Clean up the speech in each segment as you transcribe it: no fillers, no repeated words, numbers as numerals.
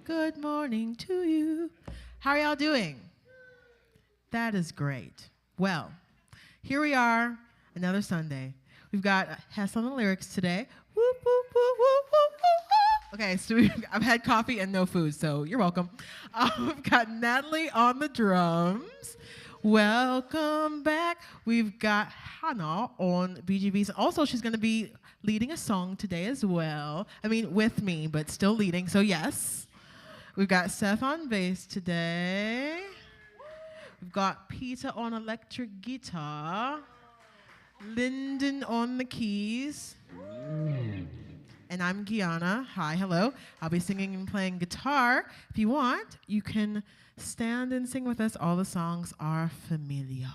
Good morning to you. How are y'all doing? That is great. Well, here we are, another Sunday. We've got Haas on the lyrics today. Whoop, whoop, whoop, whoop, whoop, whoop. Okay, so I've had coffee and no food, so you're welcome. We've got Natalie on the drums. Welcome back. We've got Hannah on BGVs. Also, she's going to be leading a song today as well. I mean, with me, but still leading, so yes. We've got Seth on bass today. We've got Peter on electric guitar. Lyndon on the keys. And I'm Gianna. Hi, hello. I'll be singing and playing guitar. If you want, you can stand and sing with us. All the songs are familiar.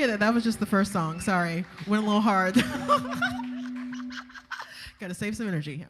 get it. That was just the first song. Sorry. Went a little hard. Got to save some energy.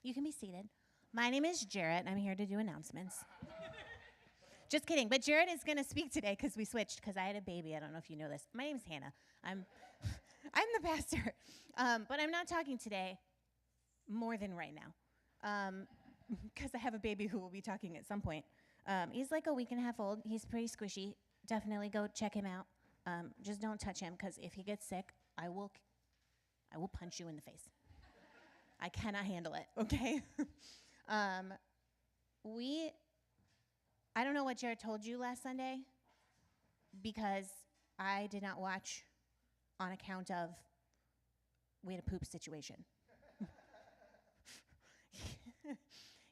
You can be seated. My name is Jarrett, and I'm here to do announcements. Just kidding. But Jarrett is going to speak today because we switched because I had a baby. I don't know if you know this. My name's Hannah. I'm the pastor. But I'm not talking today more than right now because I have a baby who will be talking at some point. He's like a week and a half old. He's pretty squishy. Definitely go check him out. Just don't touch him because if he gets sick, I will punch you in the face. I cannot handle it, okay? I don't know what Jared told you last Sunday because I did not watch on account of we had a poop situation.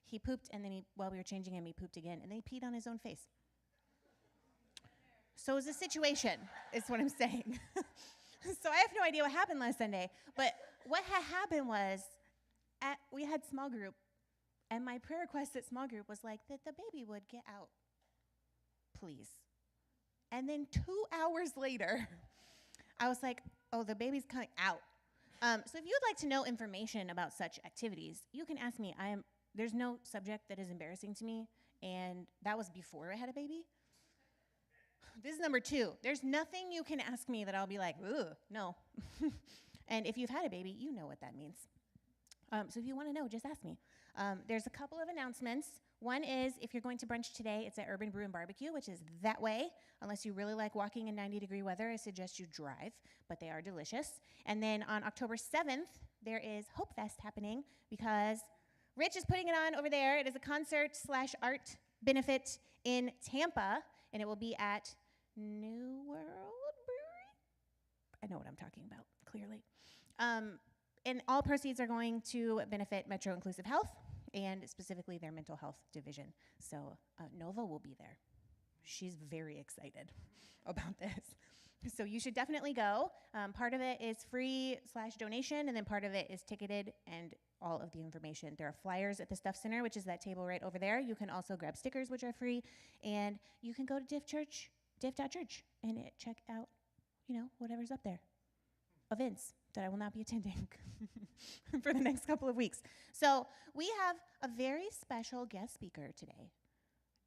He pooped, and then while we were changing him, he pooped again, and then he peed on his own face. So it was a situation, is what I'm saying. So I have no idea what happened last Sunday, but what had happened was we had small group, and my prayer request at small group was like that the baby would get out, please. And then 2 hours later, I was like, oh, the baby's coming out. So if you'd like to know information about such activities, you can ask me. There's no subject that is embarrassing to me, and that was before I had a baby. This is number 2. There's nothing you can ask me that I'll be like, ugh, no. And if you've had a baby, you know what that means. So if you want to know, just ask me. There's a couple of announcements. One is if you're going to brunch today, it's at Urban Brew and Barbecue, which is that way. Unless you really like walking in 90-degree weather, I suggest you drive, but they are delicious. And then on October 7th, there is Hope Fest happening because Rich is putting it on over there. It is a concert/art benefit in Tampa, and it will be at New World Brewery. I know what I'm talking about, clearly. And all proceeds are going to benefit Metro Inclusive Health and specifically their mental health division. So Nova will be there. She's very excited about this. So you should definitely go. Part of it is free/donation, and then part of it is ticketed and all of the information. There are flyers at the Stuff Center, which is that table right over there. You can also grab stickers, which are free, and you can go to diff.church, and check out, whatever's up there. Events that I will not be attending for the next couple of weeks. So we have a very special guest speaker today.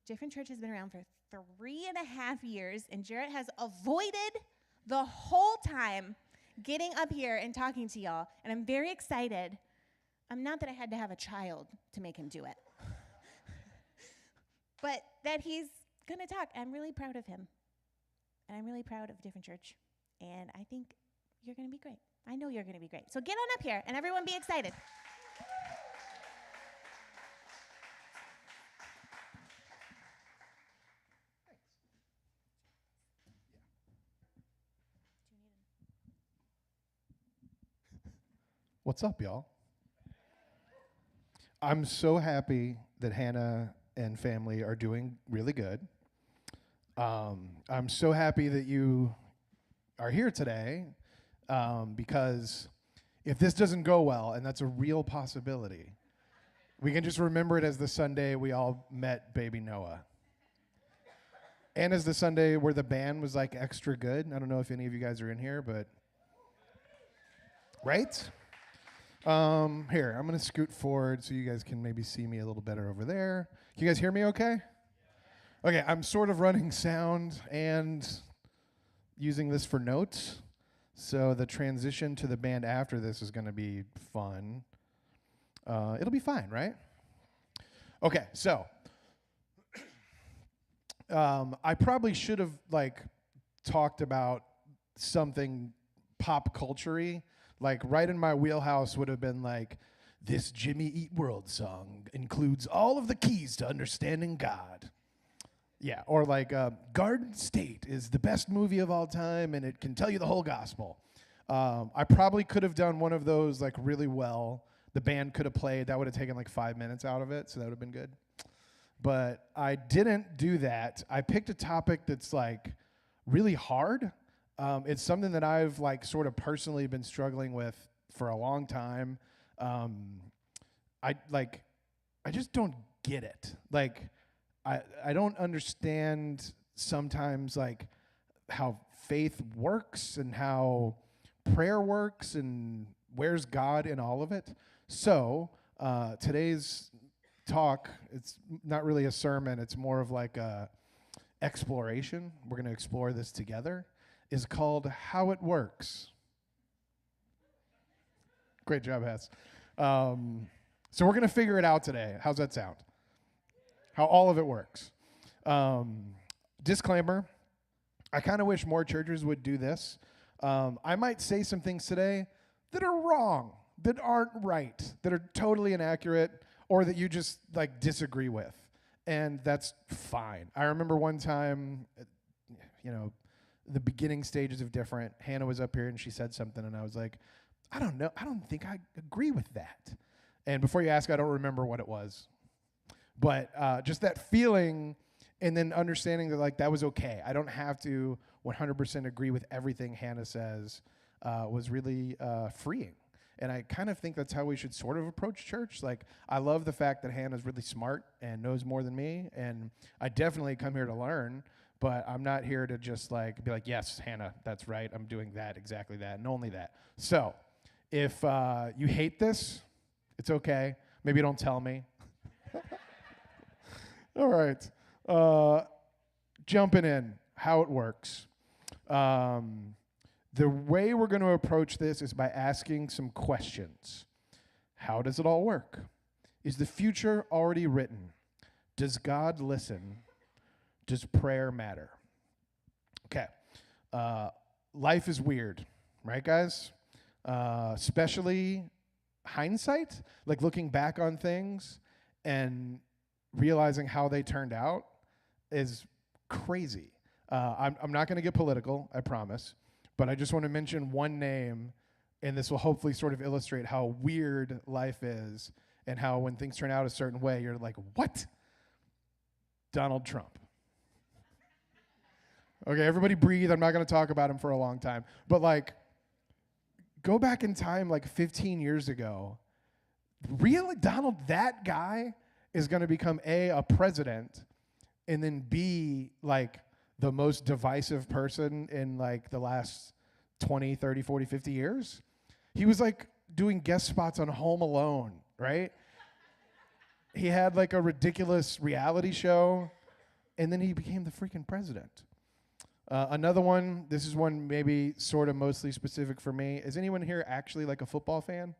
Different Church has been around for 3.5 years, and Jarrett has avoided the whole time getting up here and talking to y'all, and I'm very excited. Not that I had to have a child to make him do it, but that he's going to talk. I'm really proud of him, and I'm really proud of Different Church, and I think you're going to be great. I know you're going to be great. So get on up here, and everyone be excited. What's up, y'all? I'm so happy that Hannah and family are doing really good. I'm so happy that you are here today because if this doesn't go well, and that's a real possibility, we can just remember it as the Sunday we all met baby Noah. And as the Sunday where the band was like extra good. I don't know if any of you guys are in here, but right? Here, I'm going to scoot forward so you guys can maybe see me a little better over there. Can you guys hear me okay? Okay, I'm sort of running sound and using this for notes. So the transition to the band after this is going to be fun. It'll be fine, right? Okay, so I probably should have talked about something pop culture-y. Right in my wheelhouse would have been this Jimmy Eat World song includes all of the keys to understanding God. Yeah, or Garden State is the best movie of all time and it can tell you the whole gospel. I probably could have done one of those really well. The band could have played. That would have taken 5 minutes out of it, so that would have been good. But I didn't do that. I picked a topic that's really hard. It's something that I've sort of personally been struggling with for a long time. I just don't get it. I don't understand sometimes how faith works and how prayer works and where's God in all of it. So Today's talk, it's not really a sermon, it's more of like a exploration. We're going to explore this together, is called How It Works. Great job, Haas. So we're going to figure it out today. How's that sound? How all of it works. Disclaimer, I kind of wish more churches would do this. I might say some things today that are wrong, that aren't right, that are totally inaccurate, or that you just like disagree with. And that's fine. I remember one time, the beginning stages of Different, Hannah was up here and she said something and I was like, I don't know. I don't think I agree with that. And before you ask, I don't remember what it was. But just that feeling and then understanding that like that was okay. I don't have to 100% agree with everything Hannah says was really freeing. And I kind of think that's how we should sort of approach church. Like, I love the fact that Hannah's really smart and knows more than me. And I definitely come here to learn, but I'm not here to just like be like, yes, Hannah, that's right. I'm doing that, exactly that, and only that. So if you hate this, it's okay. Maybe don't tell me. All right. Jumping in, how it works. The way we're going to approach this is by asking some questions. How does it all work? Is the future already written? Does God listen? Does prayer matter? Okay. Life is weird, right, guys? Especially hindsight, like looking back on things and realizing how they turned out is crazy. I'm not going to get political, I promise. But I just want to mention one name, and this will hopefully sort of illustrate how weird life is and how when things turn out a certain way, you're like, what? Donald Trump. Okay, everybody breathe. I'm not going to talk about him for a long time. But, like, go back in time like 15 years ago. Really? Donald, that guy is going to become a president, and then B, like, the most divisive person in like the last 20, 30, 40, 50 years. He was like doing guest spots on Home Alone, right? He had like a ridiculous reality show, and then he became the freaking president. Another one, this is one maybe sort of mostly specific for me. Is anyone here actually like a football fan?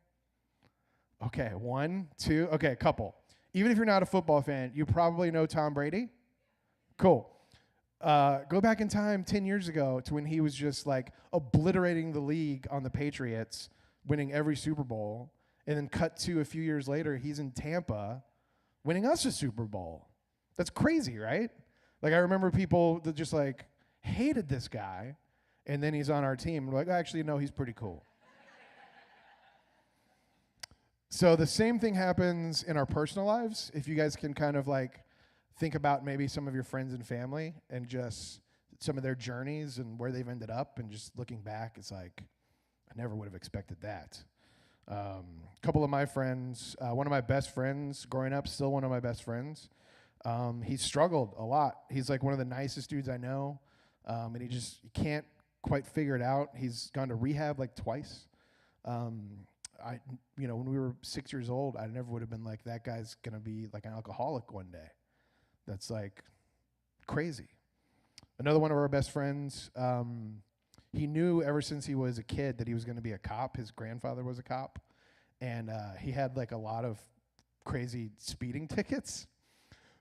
Okay, one, two, okay, a couple. Even if you're not a football fan, you probably know Tom Brady. Cool. Go back in time 10 years ago to when he was just like obliterating the league on the Patriots, winning every Super Bowl, and then cut to a few years later, he's in Tampa winning us a Super Bowl. That's crazy, right? Like, I remember people that just like hated this guy, and then he's on our team. We're like, actually, no, he's pretty cool. So the same thing happens in our personal lives. If you guys can kind of like think about maybe some of your friends and family and just some of their journeys and where they've ended up, and just looking back, it's like, I never would have expected that. A couple of my friends, one of my best friends growing up, still one of my best friends, he struggled a lot. He's like one of the nicest dudes I know, and he can't quite figure it out. He's gone to rehab like twice. When we were 6 years old, I never would have been like, that guy's going to be like an alcoholic one day. That's like crazy. Another one of our best friends, he knew ever since he was a kid that he was going to be a cop. His grandfather was a cop, and he had like a lot of crazy speeding tickets.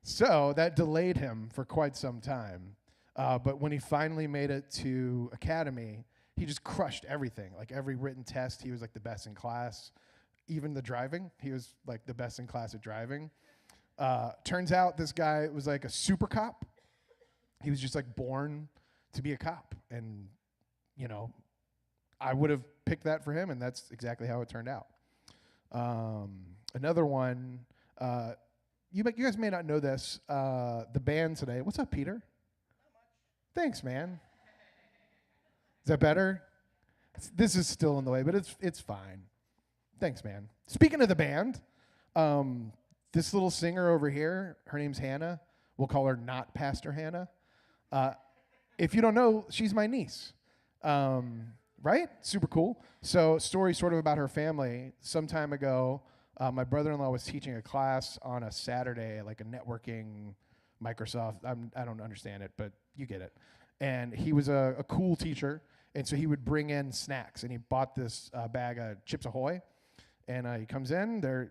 So that delayed him for quite some time. But when he finally made it to academy, he just crushed everything. Like every written test, he was like the best in class. Even the driving, he was like the best in class at driving. Turns out this guy was like a super cop. He was just like born to be a cop. And, I would have picked that for him, and that's exactly how it turned out. Another one, you guys may not know this, the band today. What's up, Peter? Not much. Thanks, man. Is that better? This is still in the way, but it's fine. Thanks, man. Speaking of the band, this little singer over here, her name's Hannah. We'll call her not Pastor Hannah. If you don't know, she's my niece. Right? Super cool. So, story sort of about her family. Some time ago, My brother-in-law was teaching a class on a Saturday, like a networking Microsoft. I don't understand it, but you get it. And he was a cool teacher, and so he would bring in snacks, and he bought this bag of Chips Ahoy. And he comes in, they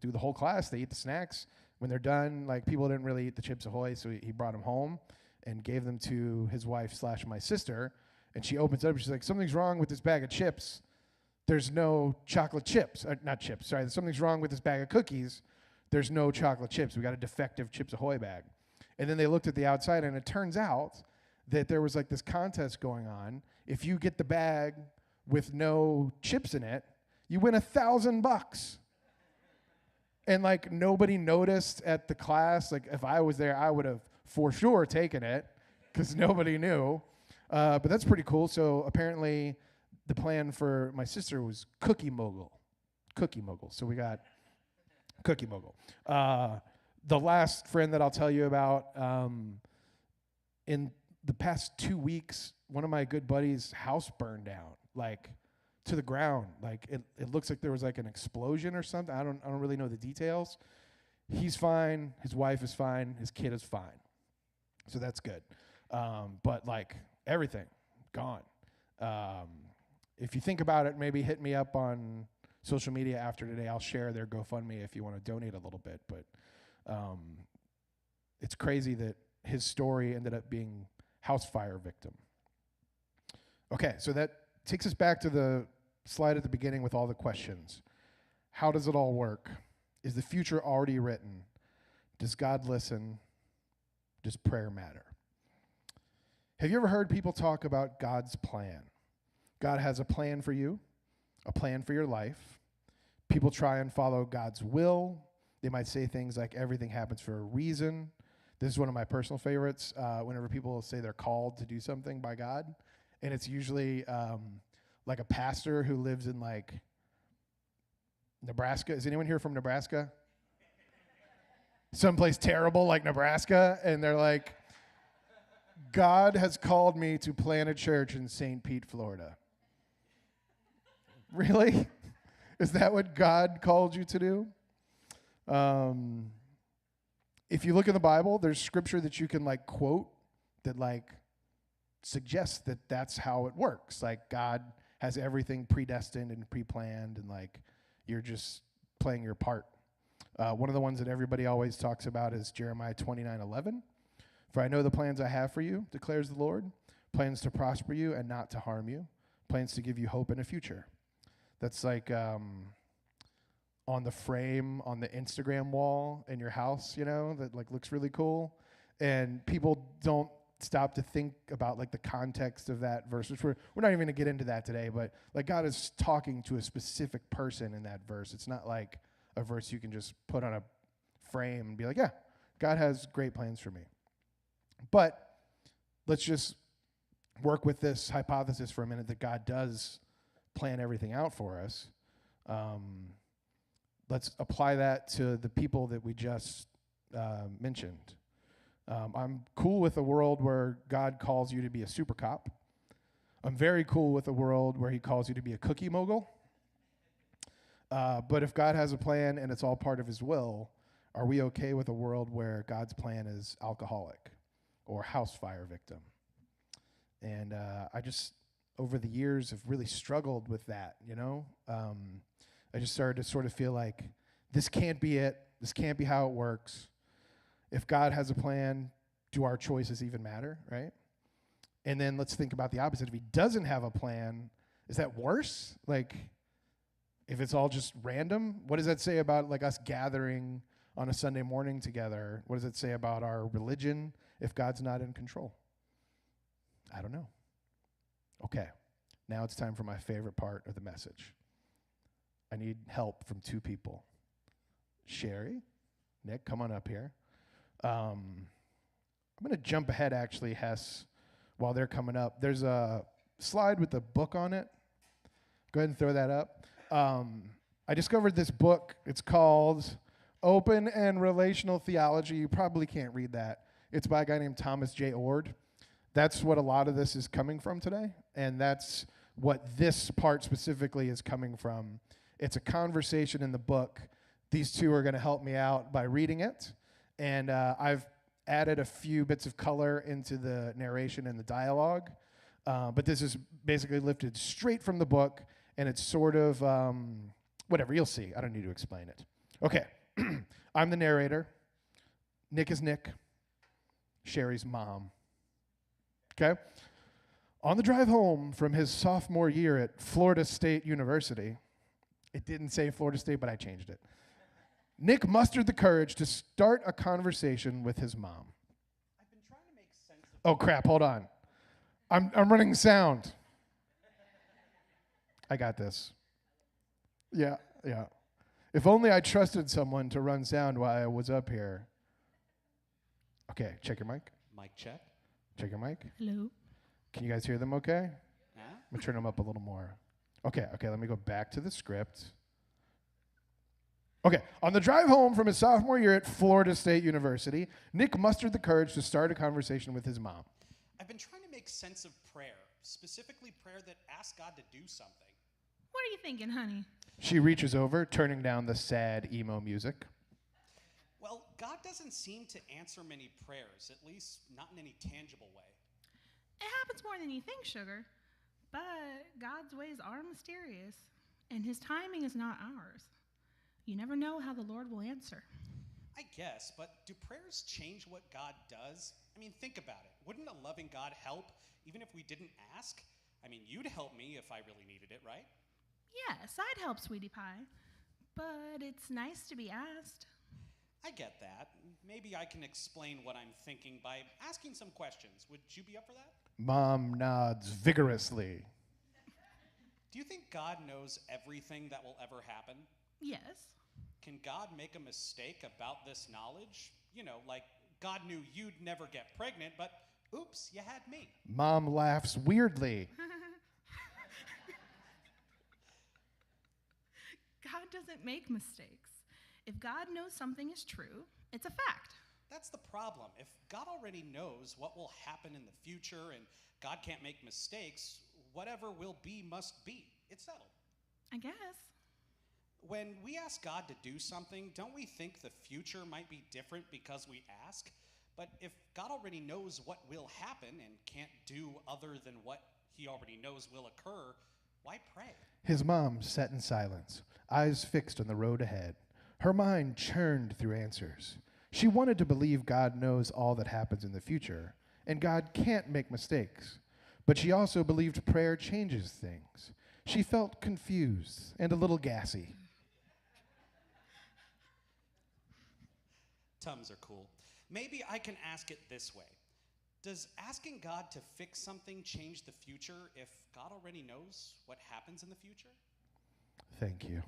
do the whole class, they eat the snacks. When they're done, like, people didn't really eat the Chips Ahoy, so he brought them home and gave them to his wife / my sister. And she opens it up, and she's like, something's wrong with this bag of chips. There's no chocolate chips. Not chips, sorry. Something's wrong with this bag of cookies. There's no chocolate chips. We got a defective Chips Ahoy bag. And then they looked at the outside, and it turns out that there was like this contest going on. If you get the bag with no chips in it, you win $1,000. And like, nobody noticed at the class. Like, if I was there, I would have for sure taken it because nobody knew. But that's pretty cool. So apparently the plan for my sister was Cookie Mogul. Cookie Mogul. So we got Cookie Mogul. The last friend that I'll tell you about, in the past 2 weeks, one of my good buddies' house burned down, like, to the ground. Like, it looks like there was like an explosion or something. I don't really know the details. He's fine. His wife is fine. His kid is fine. So that's good. But like, everything gone. If you think about it, maybe hit me up on social media after today. I'll share their GoFundMe if you want to donate a little bit. But it's crazy that his story ended up being house fire victim. Okay, so that takes us back to the slide at the beginning with all the questions. How does it all work? Is the future already written? Does God listen? Does prayer matter? Have you ever heard people talk about God's plan? God has a plan for you, a plan for your life. People try and follow God's will. They might say things like everything happens for a reason. This is one of my personal favorites, whenever people say they're called to do something by God. And it's usually like a pastor who lives in like Nebraska. Is anyone here from Nebraska? Someplace terrible like Nebraska. And they're like, God has called me to plant a church in St. Pete, Florida. Really? Is that what God called you to do? If you look in the Bible, there's scripture that you can like quote that like suggests that that's how it works. Like, God has everything predestined and pre-planned, and like, you're just playing your part. One of the ones that everybody always talks about is Jeremiah 29:11. For I know the plans I have for you, declares the Lord, plans to prosper you and not to harm you, plans to give you hope and a future. That's like on the frame on the Instagram wall in your house, you know, that like looks really cool. And people don't stop to think about like the context of that verse, which we're not even going to get into that today, but like, God is talking to a specific person in that verse. It's not like a verse you can just put on a frame and be like, yeah, God has great plans for me. But let's just work with this hypothesis for a minute that God does plan everything out for us. Let's apply that to the people that we just mentioned. I'm cool with a world where God calls you to be a super cop. I'm very cool with a world where he calls you to be a cookie mogul. But if God has a plan and it's all part of his will, are we okay with a world where God's plan is alcoholic or house fire victim? And I just, over the years, have really struggled with that, you know? I just started to sort of feel like this can't be it. This can't be how it works. If God has a plan, do our choices even matter, right? And then let's think about the opposite. If he doesn't have a plan, is that worse? Like, if it's all just random, what does that say about like us gathering on a Sunday morning together? What does it say about our religion if God's not in control? I don't know. Okay, now it's time for my favorite part of the message. I need help from two people. Sherry, Nick, come on up here. I'm going to jump ahead, actually, Hess, while they're coming up. There's a slide with a book on it. Go ahead and throw that up. I discovered this book. It's called Open and Relational Theology. You probably can't read that. It's by a guy named Thomas J. Ord. That's what a lot of this is coming from today, and that's what this part specifically is coming from. It's a conversation in the book. These two are going to help me out by reading it. And I've added a few bits of color into the narration and the dialogue. But this is basically lifted straight from the book, and it's sort of, whatever, you'll see. I don't need to explain it. Okay, I'm the narrator. Nick is Nick, Sherry's mom. Okay? On the drive home from his sophomore year at Florida State University, it didn't say Florida State, but I changed it. Nick mustered the courage to start a conversation with his mom. I've been trying to make sense of... Oh, crap, hold on. I'm running sound. I got this. Yeah. If only I trusted someone to run sound while I was up here. Okay, check your mic. Mic check. Check your mic. Hello. Can you guys hear them okay? Huh? I'm going to turn them up a little more. Okay, let me go back to the script. Okay, on the drive home from his sophomore year at Florida State University, Nick mustered the courage to start a conversation with his mom. I've been trying to make sense of prayer, specifically prayer that asks God to do something. What are you thinking, honey? She reaches over, turning down the sad emo music. Well, God doesn't seem to answer many prayers, at least not in any tangible way. It happens more than you think, sugar. But God's ways are mysterious, and his timing is not ours. You never know how the Lord will answer. I guess, but do prayers change what God does? I mean, think about it. Wouldn't a loving God help even if we didn't ask? I mean, you'd help me if I really needed it, right? Yes, I'd help, sweetie pie. But it's nice to be asked. I get that. Maybe I can explain what I'm thinking by asking some questions. Would you be up for that? Mom nods vigorously. Do you think God knows everything that will ever happen? Yes. Can God make a mistake about this knowledge? You know, like God knew you'd never get pregnant, but oops, you had me. Mom laughs weirdly. God doesn't make mistakes. If God knows something is true, it's a fact. That's the problem. If God already knows what will happen in the future and God can't make mistakes, whatever will be must be. It's settled. I guess. When we ask God to do something, don't we think the future might be different because we ask? But if God already knows what will happen and can't do other than what he already knows will occur, why pray? His mom sat in silence, eyes fixed on the road ahead. Her mind churned through answers. She wanted to believe God knows all that happens in the future, and God can't make mistakes. But she also believed prayer changes things. She felt confused and a little gassy. Tums are cool. Maybe I can ask it this way. Does asking God to fix something change the future if God already knows what happens in the future? Thank you.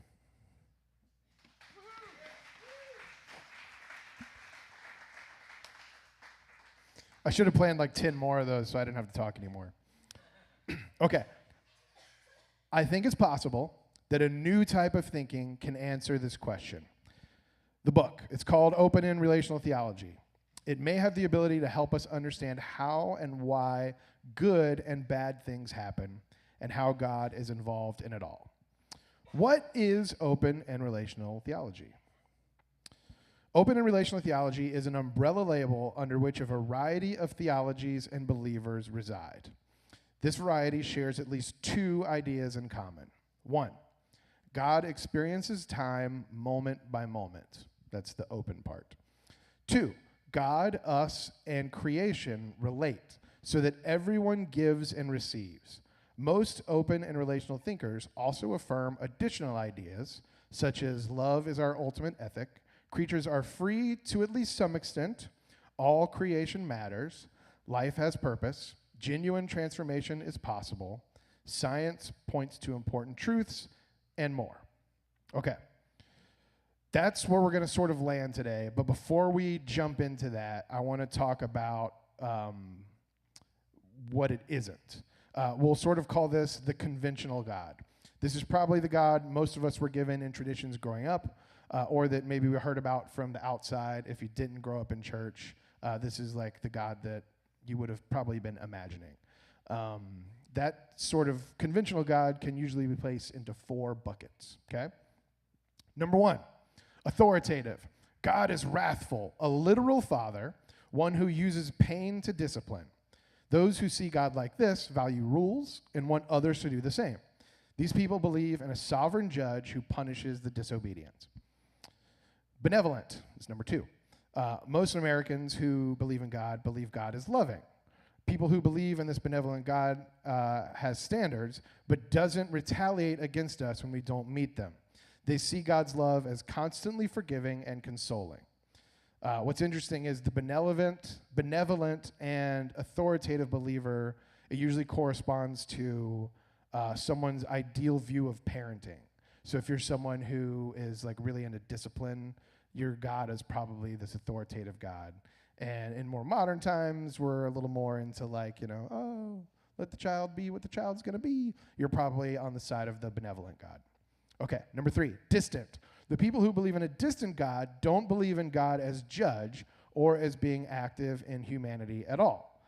I should have planned like 10 more of those so I didn't have to talk anymore. Okay. I think it's possible that a new type of thinking can answer this question. The book, it's called Open-End Relational Theology. It may have the ability to help us understand how and why good and bad things happen and how God is involved in it all. What is open and relational theology? Open and relational theology is an umbrella label under which a variety of theologies and believers reside. This variety shares at least two ideas in common. One, God experiences time moment by moment. That's the open part. Two, God, us, and creation relate so that everyone gives and receives. Most open and relational thinkers also affirm additional ideas, such as love is our ultimate ethic, creatures are free to at least some extent, all creation matters, life has purpose, genuine transformation is possible, science points to important truths, and more. Okay. That's where we're going to sort of land today. But before we jump into that, I want to talk about what it isn't. We'll sort of call this the conventional God. This is probably the God most of us were given in traditions growing up, or that maybe we heard about from the outside if you didn't grow up in church. This is like the God that you would have probably been imagining. that sort of conventional God can usually be placed into 4 buckets, okay? Number 1, authoritative. God is wrathful, a literal father, one who uses pain to discipline. Those who see God like this value rules and want others to do the same. These people believe in a sovereign judge who punishes the disobedient. Benevolent is number 2. Most Americans who believe God is loving. People who believe in this benevolent God has standards, but doesn't retaliate against us when we don't meet them. They see God's love as constantly forgiving and consoling. What's interesting is the benevolent and authoritative believer, it usually corresponds to someone's ideal view of parenting. So if you're someone who is like really into discipline, your God is probably this authoritative God. And in more modern times, we're a little more into like, let the child be what the child's going to be. You're probably on the side of the benevolent God. Okay, number 3, distant. The people who believe in a distant God don't believe in God as judge or as being active in humanity at all.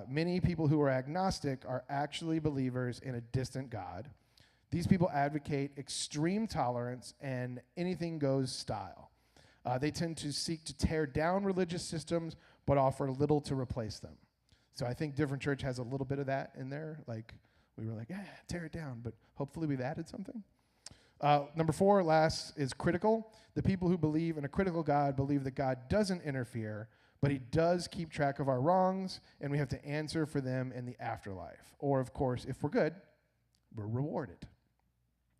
Many people who are agnostic are actually believers in a distant God. These people advocate extreme tolerance and anything goes style. They tend to seek to tear down religious systems, but offer little to replace them. So I think Different Church has a little bit of that in there. Like, we were like, tear it down, but hopefully we've added something. Number 4, last, is critical. The people who believe in a critical God believe that God doesn't interfere, but he does keep track of our wrongs, and we have to answer for them in the afterlife. Or, of course, if we're good, we're rewarded.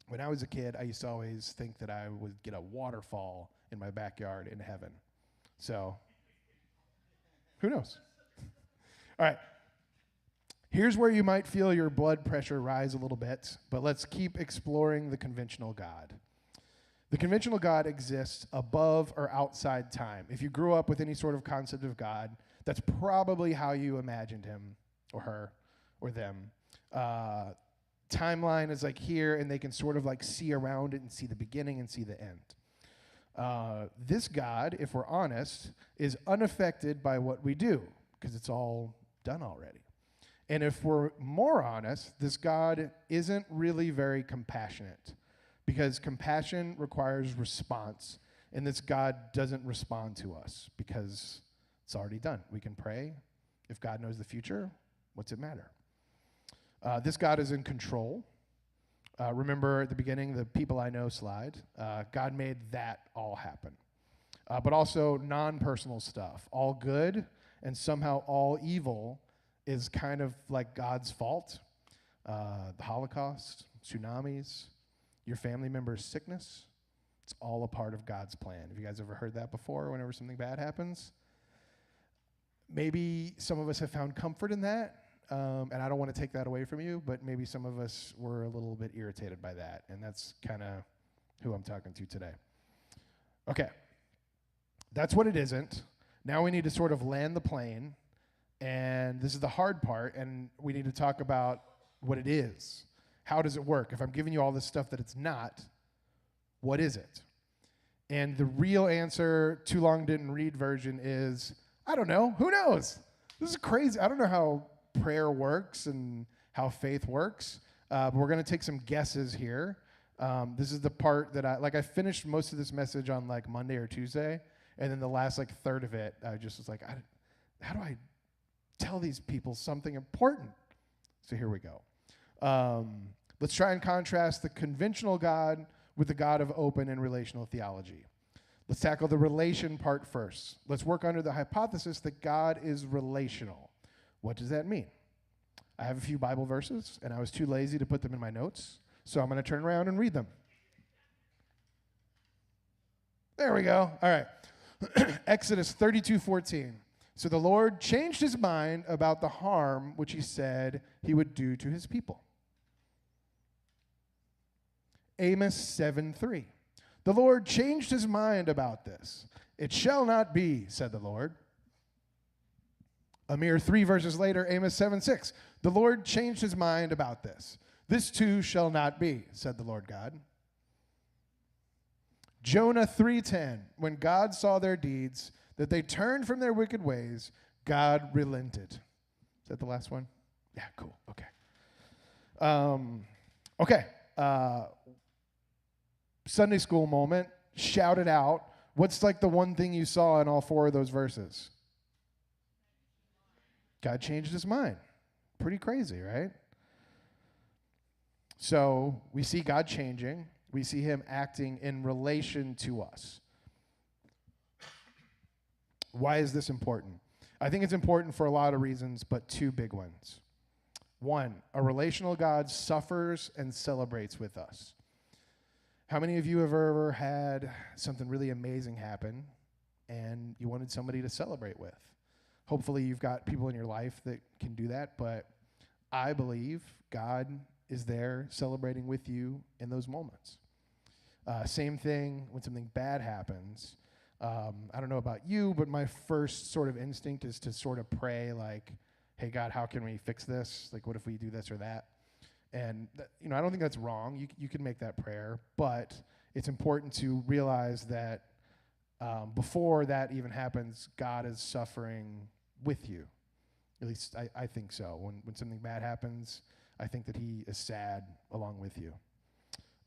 When I was a kid, I used to always think that I would get a waterfall in my backyard in heaven. So, who knows? All right. Here's where you might feel your blood pressure rise a little bit, but let's keep exploring the conventional God. The conventional God exists above or outside time. If you grew up with any sort of concept of God, that's probably how you imagined him or her or them. Timeline is like here, and they can sort of like see around it and see the beginning and see the end. This God, if we're honest, is unaffected by what we do because it's all done already. And if we're more honest, this God isn't really very compassionate because compassion requires response, and this God doesn't respond to us because it's already done. We can pray. If God knows the future, what's it matter? This God is in control. Remember at the beginning, the people I know slide. God made that all happen. But also non-personal stuff. All good and somehow all evil is kind of like God's fault. The Holocaust, tsunamis, your family member's sickness, it's all a part of God's plan. Have you guys ever heard that before whenever something bad happens? Maybe some of us have found comfort in that. And I don't want to take that away from you, but maybe some of us were a little bit irritated by that, and that's kind of who I'm talking to today. Okay, that's what it isn't. Now we need to sort of land the plane, and this is the hard part, and we need to talk about what it is. How does it work? If I'm giving you all this stuff that it's not, what is it? And the real answer, too long didn't read version is, I don't know. Who knows? This is crazy. I don't know how prayer works and how faith works. But we're going to take some guesses here. This is the part that I finished most of this message on like Monday or Tuesday. And then the last like third of it, I just was like, how do I tell these people something important? So here we go. Let's try and contrast the conventional God with the God of open and relational theology. Let's tackle the relation part first. Let's work under the hypothesis that God is relational. What does that mean? I have a few Bible verses, and I was too lazy to put them in my notes, so I'm going to turn around and read them. There we go. All right. Exodus 32:14. So the Lord changed his mind about the harm which he said he would do to his people. Amos 7:3. The Lord changed his mind about this. It shall not be, said the Lord. A mere 3 verses later, Amos 7:6. The Lord changed his mind about this. This too shall not be, said the Lord God. Jonah 3:10. When God saw their deeds, that they turned from their wicked ways, God relented. Is that the last one? Yeah, cool. Okay. Okay. Sunday school moment. Shout it out. What's like the one thing you saw in all 4 of those verses? God changed his mind. Pretty crazy, right? So we see God changing. We see him acting in relation to us. Why is this important? I think it's important for a lot of reasons, but 2 big ones. 1, a relational God suffers and celebrates with us. How many of you have ever had something really amazing happen and you wanted somebody to celebrate with? Hopefully you've got people in your life that can do that, but I believe God is there celebrating with you in those moments. Same thing when something bad happens. I don't know about you, but my first sort of instinct is to sort of pray like, hey, God, how can we fix this? Like, what if we do this or that? And, I don't think that's wrong. You can make that prayer, but it's important to realize that before that even happens, God is suffering with you. At least I think so. When something bad happens, I think that he is sad along with you.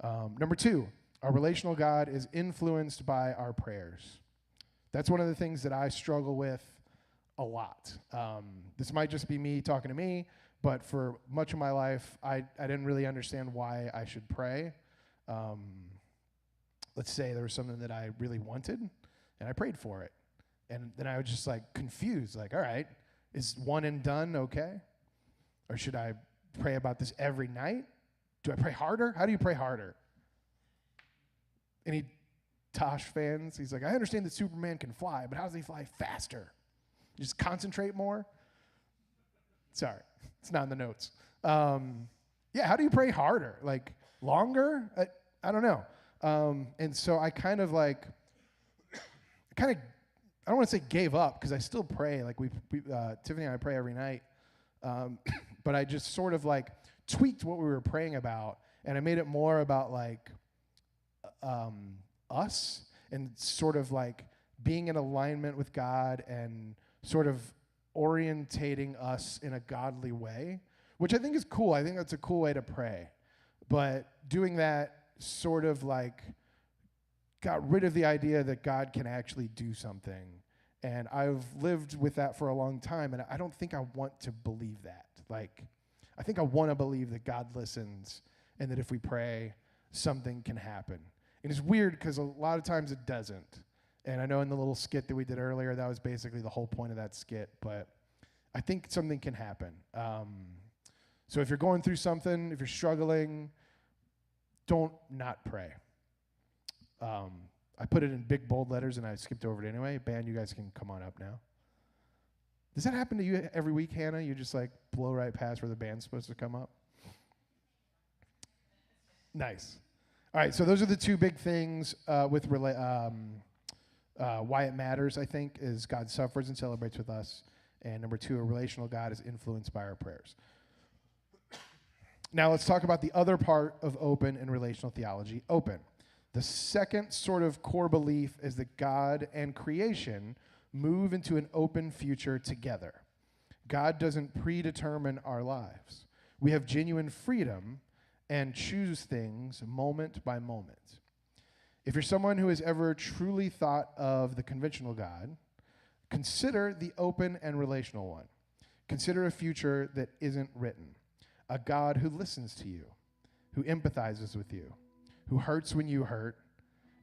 Number 2, our relational God is influenced by our prayers. That's one of the things that I struggle with a lot. This might just be me talking to me, but for much of my life, I didn't really understand why I should pray. Let's say there was something that I really wanted, and I prayed for it. And then I was just like confused, like, all right, is one and done okay? Or should I pray about this every night? Do I pray harder? How do you pray harder? Any Tosh fans? He's like, I understand that Superman can fly, but how does he fly faster? Just concentrate more? Sorry, it's not in the notes. Yeah, how do you pray harder? Like longer? I don't know. And so I kind of like, I don't want to say gave up because I still pray. Like Tiffany and I pray every night. But I just sort of like tweaked what we were praying about, and I made it more about like us and sort of like being in alignment with God and sort of orientating us in a godly way, which I think is cool. I think that's a cool way to pray. But doing that sort of like got rid of the idea that God can actually do something. And I've lived with that for a long time, and I don't think I want to believe that. Like, I think I want to believe that God listens and that if we pray, something can happen. And it's weird because a lot of times it doesn't. And I know in the little skit that we did earlier, that was basically the whole point of that skit. But I think something can happen. So if you're going through something, if you're struggling, don't not pray. I put it in big, bold letters, and I skipped over it anyway. Band, you guys can come on up now. Does that happen to you every week, Hannah? You just, like, blow right past where the band's supposed to come up? Nice. All right, so those are the 2 big things with why it matters, I think, is God suffers and celebrates with us. And number 2, a relational God is influenced by our prayers. Now let's talk about the other part of open and relational theology, open. The second sort of core belief is that God and creation move into an open future together. God doesn't predetermine our lives. We have genuine freedom and choose things moment by moment. If you're someone who has ever truly thought of the conventional God, consider the open and relational one. Consider a future that isn't written. A God who listens to you, who empathizes with you, who hurts when you hurt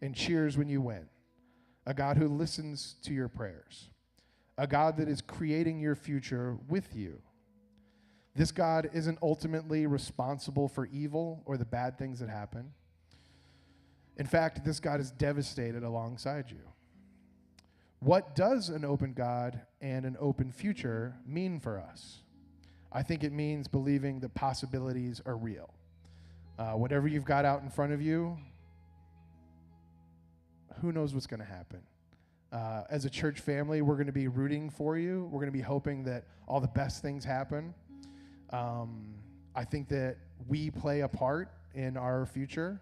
and cheers when you win. A God who listens to your prayers. A God that is creating your future with you. This God isn't ultimately responsible for evil or the bad things that happen. In fact, this God is devastated alongside you. What does an open God and an open future mean for us? I think it means believing that possibilities are real. Whatever you've got out in front of you, who knows what's going to happen? As a church family, we're going to be rooting for you. We're going to be hoping that all the best things happen. I think that we play a part in our future.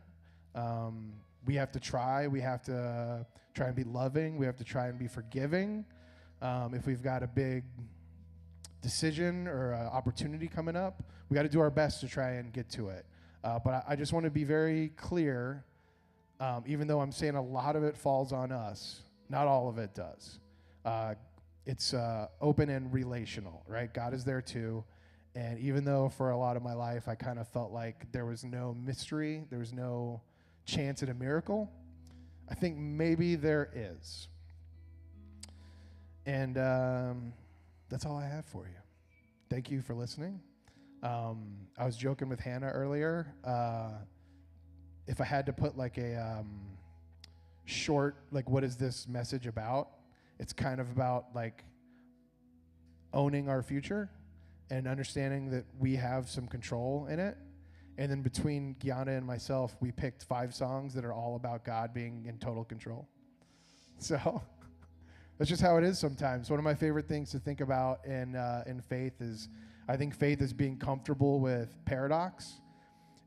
We have to try. We have to try and be loving. We have to try and be forgiving. If we've got a big decision or opportunity coming up, we got to do our best to try and get to it. But I just want to be very clear, even though I'm saying a lot of it falls on us, not all of it does. It's open and relational, right? God is there too. And even though for a lot of my life I kind of felt like there was no mystery, there was no chance at a miracle, I think maybe there is. And that's all I have for you. Thank you for listening. I was joking with Hannah earlier. If I had to put like a short, like, what is this message about? It's kind of about like owning our future and understanding that we have some control in it. And then between Gianna and myself, we picked 5 songs that are all about God being in total control. So that's just how it is sometimes. One of my favorite things to think about in faith is, I think faith is being comfortable with paradox.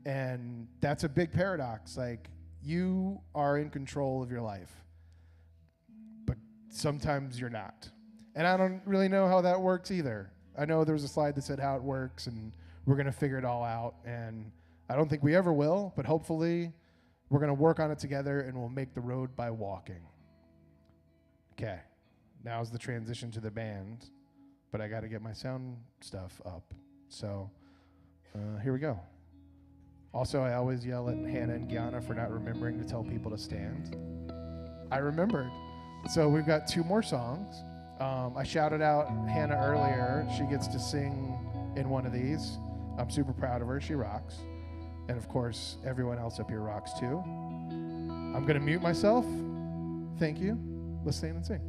And that's a big paradox. Like, you are in control of your life, but sometimes you're not. And I don't really know how that works either. I know there was a slide that said how it works, and we're going to figure it all out. And I don't think we ever will, but hopefully we're going to work on it together, and we'll make the road by walking. Okay, now's the transition to the band, but I got to get my sound stuff up. So here we go. Also, I always yell at Hannah and Gianna for not remembering to tell people to stand. I remembered. So we've got 2 more songs. I shouted out Hannah earlier. She gets to sing in one of these. I'm super proud of her. She rocks. And of course, everyone else up here rocks too. I'm going to mute myself. Thank you. Let's stand and sing.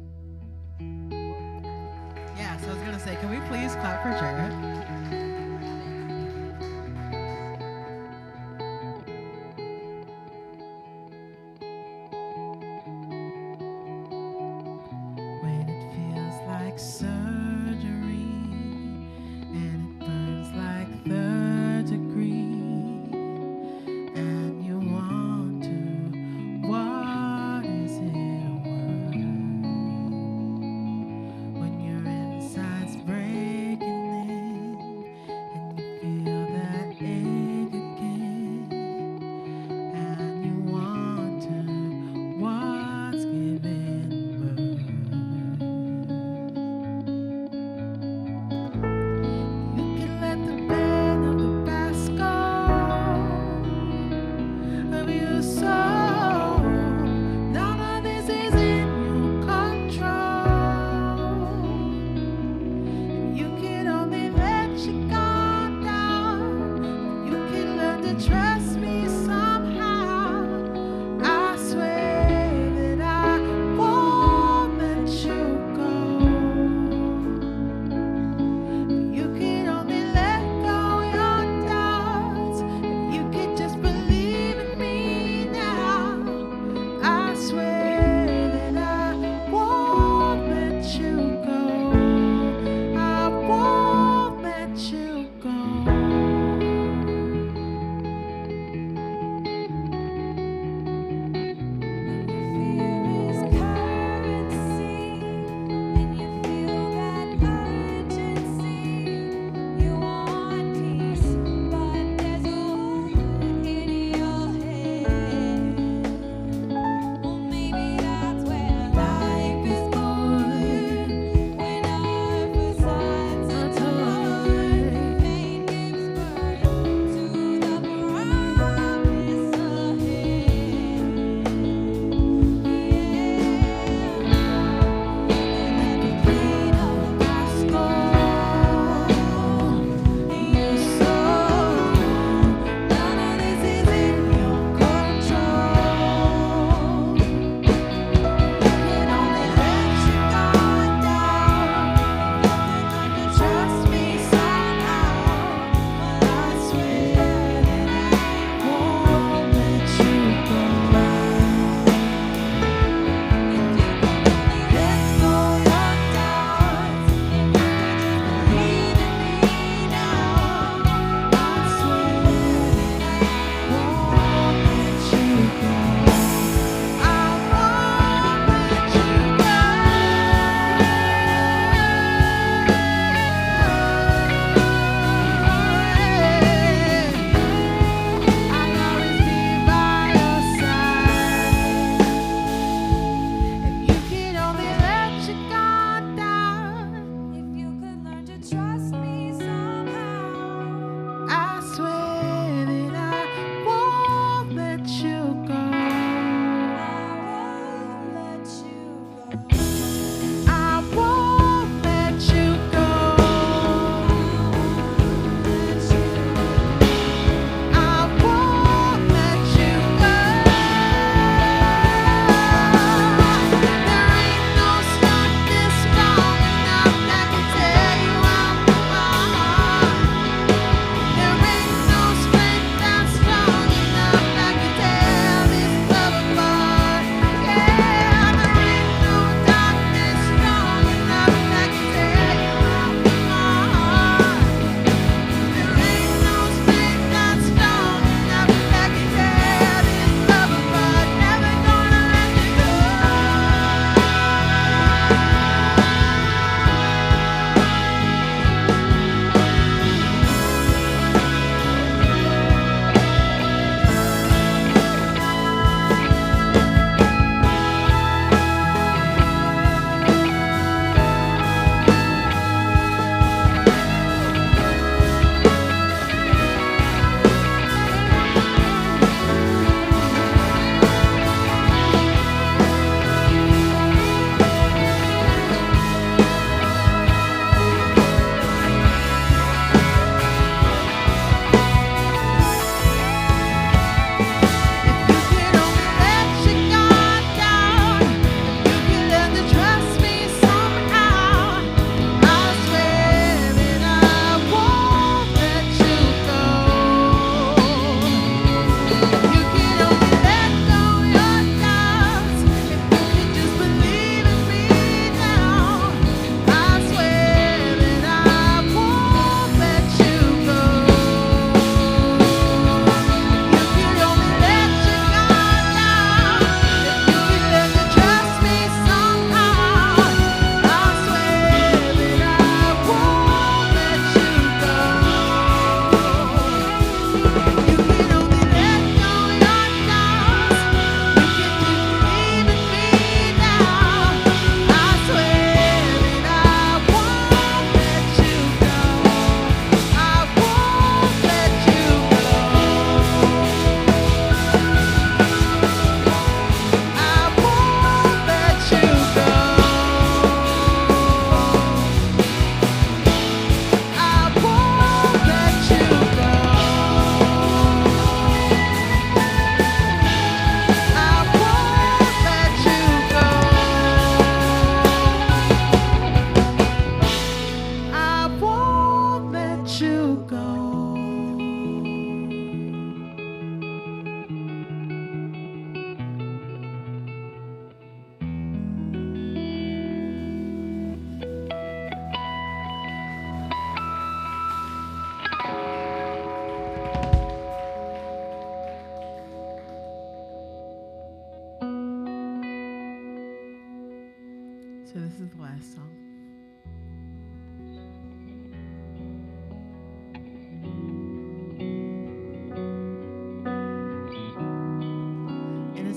Yeah, so I was going to say, can we please clap for Jarrett? When it feels like surgery and it burns like 3rd degree, and you wonder, what is it worth? When your insides breaking in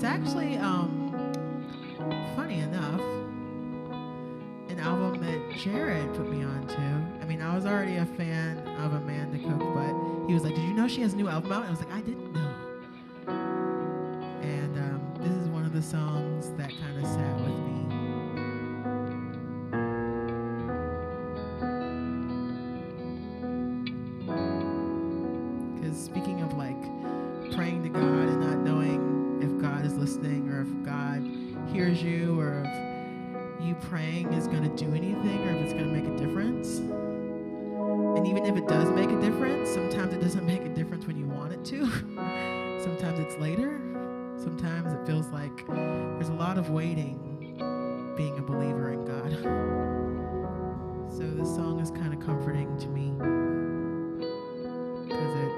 actually, funny enough, an album that Jarrett put me on to. I mean, I was already a fan of Amanda Cook, but he was like, "Did you know she has a new album out?" And I was like, "I didn't know." And this is one of the songs that kind of sat with me. Because speaking of like praying to God and not knowing if God is listening or if God hears you or if you praying is going to do anything or if it's going to make a difference. And even if it does make a difference, sometimes it doesn't make a difference when you want it to. Sometimes it's later. Sometimes it feels like there's a lot of waiting being a believer in God. So this song is kind of comforting to me because it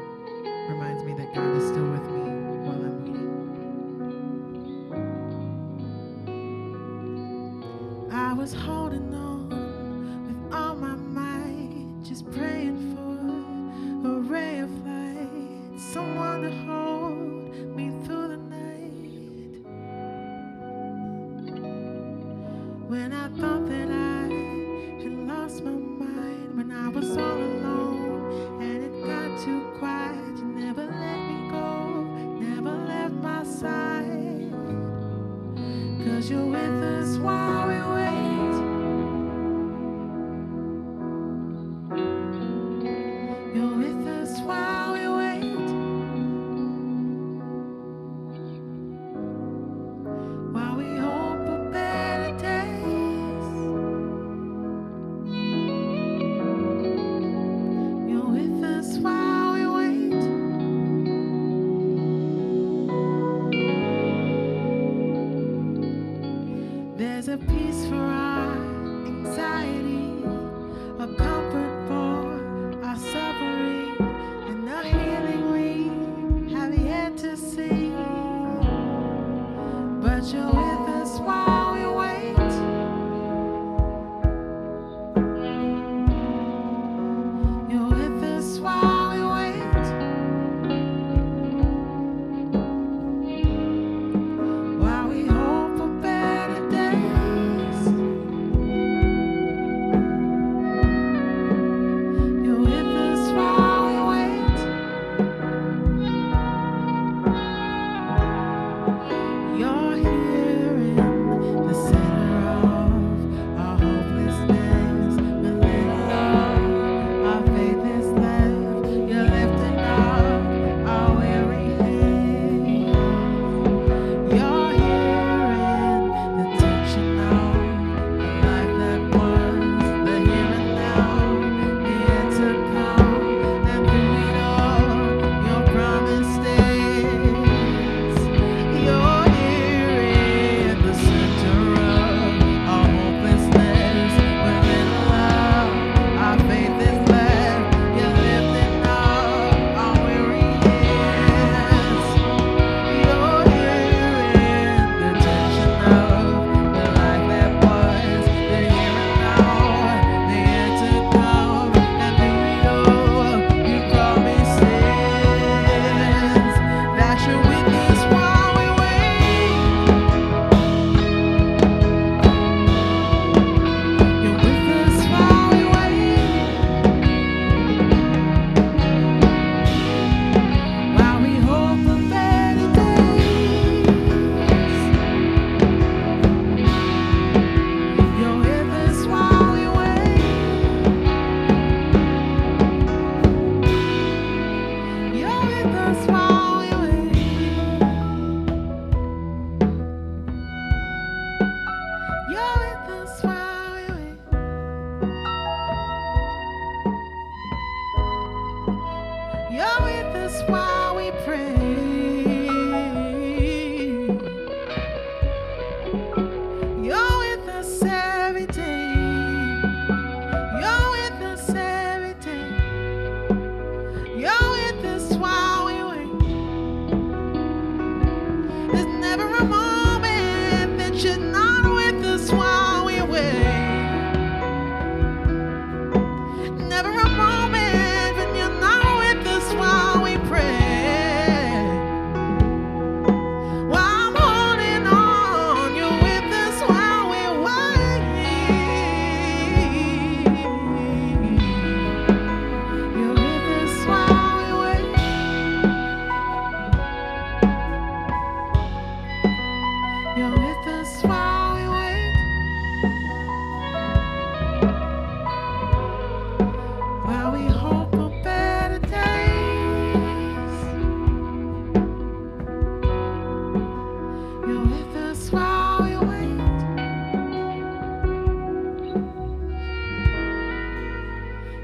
reminds me that God is still with me while I'm waiting. I was holding on with all my might, just praying for a ray of light, someone to hold me through the night. When I thought that I had lost my mind, when I was all alone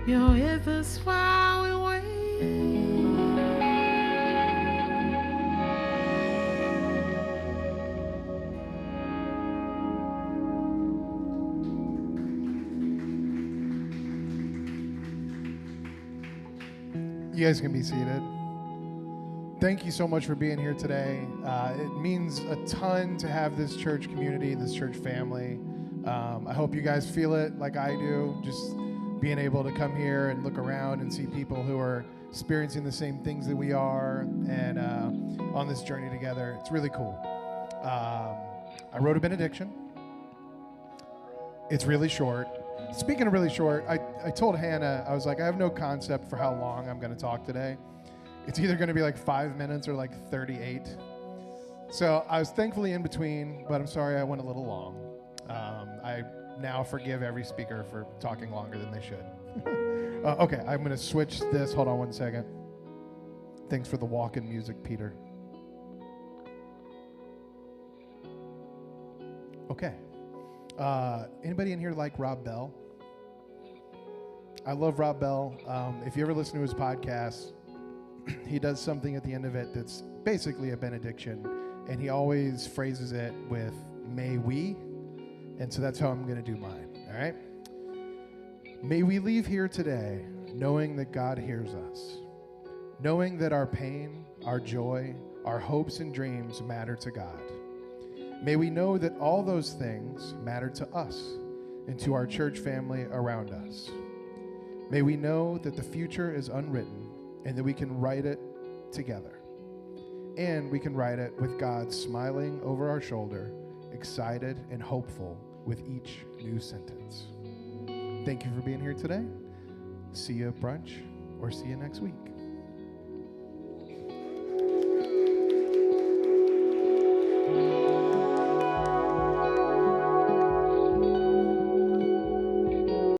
You're with us while we wait. You guys can be seated. Thank you so much for being here today. It means a ton to have this church community, this church family. I hope you guys feel it like I do, just being able to come here and look around and see people who are experiencing the same things that we are and on this journey together. It's really cool. I wrote a benediction. It's really short. Speaking of really short, I told Hannah, I was like, I have no concept for how long I'm going to talk today. It's either going to be like 5 minutes or like 38. So I was thankfully in between, but I'm sorry I went a little long. I now forgive every speaker for talking longer than they should. Okay, I'm going to switch this. Hold on one second. Thanks for the walk-in music, Peter. Okay. Anybody in here like Rob Bell? I love Rob Bell. If you ever listen to his podcast, he does something at the end of it that's basically a benediction, and he always phrases it with "may we," and so that's how I'm going to do mine. All right? May we leave here today knowing that God hears us, knowing that our pain, our joy, our hopes and dreams matter to God. May we know that all those things matter to us and to our church family around us. May we know that the future is unwritten and that we can write it together. And we can write it with God smiling over our shoulder, excited and hopeful with each new sentence. Thank you for being here today. See you at brunch or see you next week.